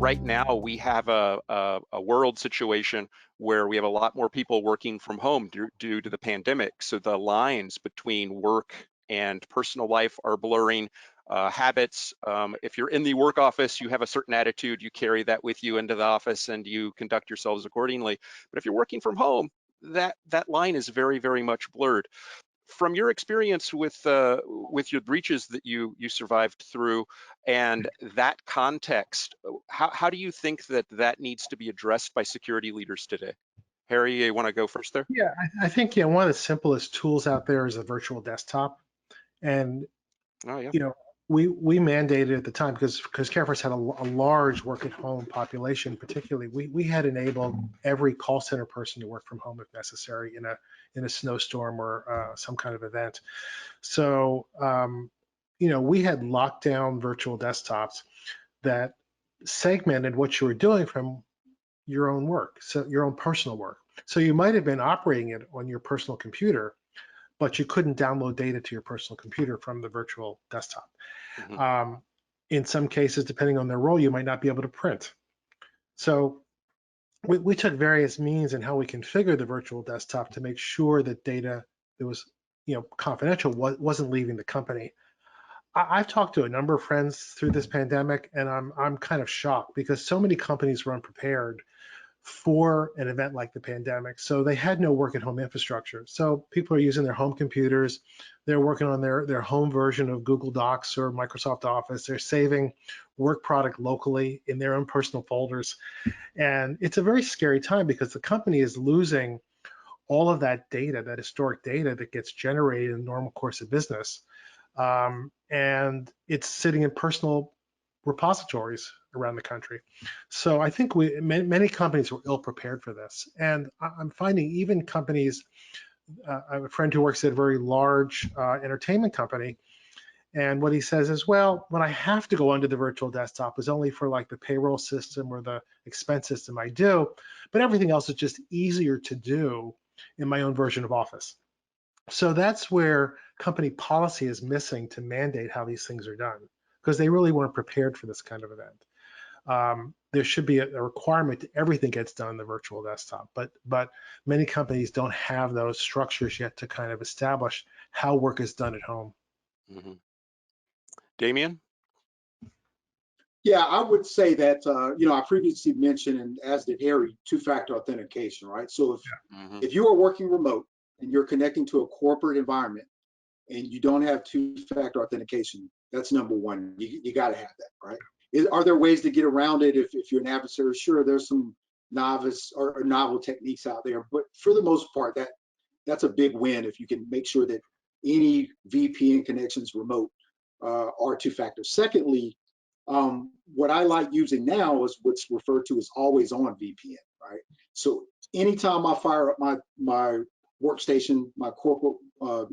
right now we have a world situation where we have a lot more people working from home due to the pandemic. So the lines between work and personal life are blurring. Habits, if you're in the work office, you have a certain attitude, you carry that with you into the office and you conduct yourselves accordingly. But if you're working from home, that line is very, very much blurred. From your experience with your breaches that you survived through and that context, how do you think that needs to be addressed by security leaders today? Harry, you want to go first there? Yeah, I think one of the simplest tools out there is a virtual desktop, and Oh yeah. we mandated at the time because CareFirst had a large work at home population. Particularly, we had enabled every call center person to work from home if necessary in a snowstorm or some kind of event. So we had locked down virtual desktops that segmented what you were doing from your own work, so your own personal work. So you might have been operating it on your personal computer, but you couldn't download data to your personal computer from the virtual desktop. Mm-hmm. In some cases, depending on their role, you might not be able to print. So we took various means in how we configure the virtual desktop to make sure that data that was confidential wasn't leaving the company. I've talked to a number of friends through this pandemic, and I'm kind of shocked because so many companies were unprepared for an event like the pandemic. So they had no work at home infrastructure. So people are using their home computers. They're working on their home version of Google Docs or Microsoft Office. They're saving work product locally in their own personal folders. And it's a very scary time because the company is losing all of that data, that historic data that gets generated in the normal course of business. And it's sitting in personal repositories around the country. So I think many companies were ill prepared for this. And I'm finding even companies, I have a friend who works at a very large entertainment company, and what he says is, well, when I have to go onto the virtual desktop is only for like the payroll system or the expense system I do, but everything else is just easier to do in my own version of Office. So that's where company policy is missing to mandate how these things are done, because they really weren't prepared for this kind of event. There should be a requirement that everything gets done on the virtual desktop, but many companies don't have those structures yet to kind of establish how work is done at home. Mm-hmm. Damian? Yeah, I would say that, I previously mentioned, and as did Harry, two-factor authentication, right? So if you are working remote and you're connecting to a corporate environment and you don't have two-factor authentication, that's number one. You got to have that, right? Are there ways to get around it if you're an adversary? Sure, there's some novice or novel techniques out there, but for the most part, that's a big win if you can make sure that any VPN connections remote are two-factor. Secondly, what I like using now is what's referred to as always on VPN, right? So anytime I fire up my workstation, my corporate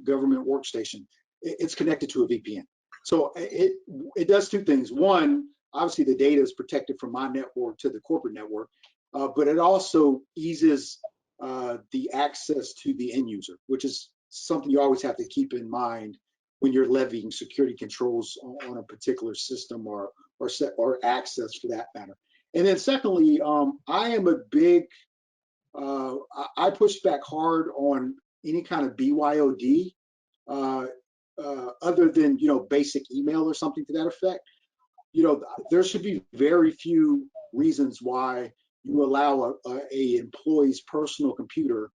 government workstation, it's connected to a VPN. So it does two things. One, obviously the data is protected from my network to the corporate network, but it also eases the access to the end user, which is something you always have to keep in mind when you're levying security controls on a particular system or access for that matter. And then secondly, I am a big, I push back hard on any kind of BYOD other than, basic email or something to that effect. There should be very few reasons why you allow a employee's personal computer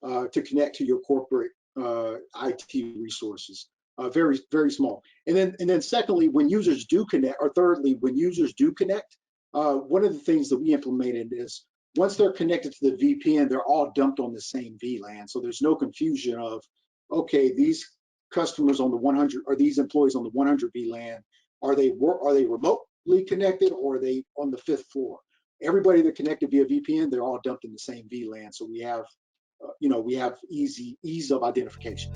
to connect to your corporate IT resources. Very, very small. And then secondly, when users do connect, or thirdly, when users do connect, one of the things that we implemented is once they're connected to the VPN, they're all dumped on the same VLAN. So there's no confusion of, okay, these customers on the 100 or these employees on the 100 VLAN, are they remotely connected or are they on the 5th floor? Everybody that connected via VPN, they're all dumped in the same VLAN. So we have, we have ease of identification.